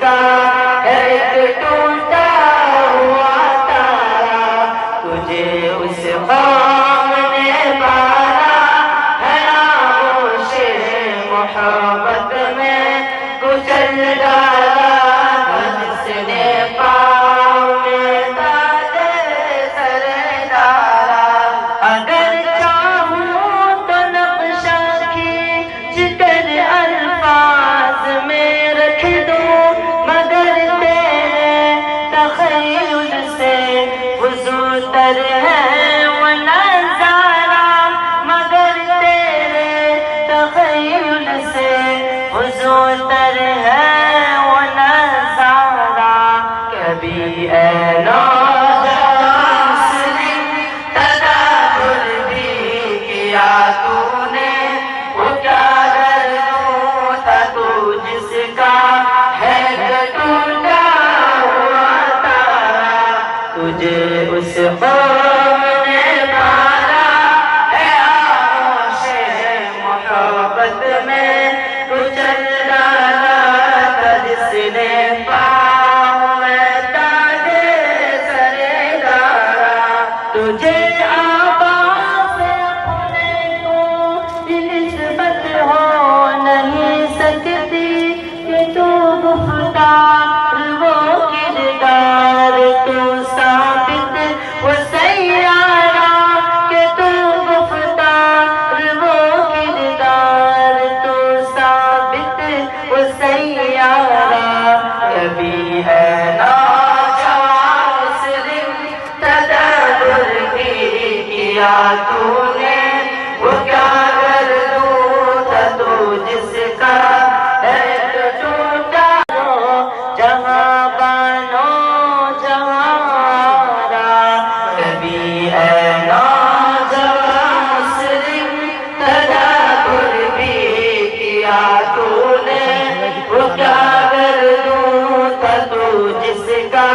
کا ہے ایک ٹوٹا ہوا تارا، تجھے اس قوم نے پالا ہے آغوش محبت میں کچل ڈالا، جس نے پاؤں میں تاج سر ڈالا۔ اگر چاہوں تو نقشہ کھینچ کر الفاظ میں رکھ دوں، مگر تیرے تخیل سے فزوں تر ہے وہ نظارہ، مگر تیرے تخیل سے فزوں تر ہے وہ نظارہ۔ کبھی اے نوجوان تدبر بھی کیا تو نے، وہ کیا دوں تھا تو جس کا ہے ٹوٹا ہوا تارا، تجھے اس قوم نے پالا ہے آغوش محبت میں کچل ڈالا تھا، جس نے پاؤں میں تاج سر ڈالا۔ تجھے آبا سے اپنے کو نسبت ہو نہیں سکتی کہ تو گفتار وہ کردار، تو ثابت وہ سیارہ کہ تو گفتار وہ کردار، تو ثابت وہ سیارہ۔ کبھی ہے نوجوان مسلم تدبر بھی کیا تو نے، وہ کیا کر دوں تھا تو جس کا ہے ٹوٹا جہاں بانو جہاں۔ کبھی ہے نوجوان مسلم تدبر بھی کیا تو نے، وہ کیا کر دوں تھا تو جس کا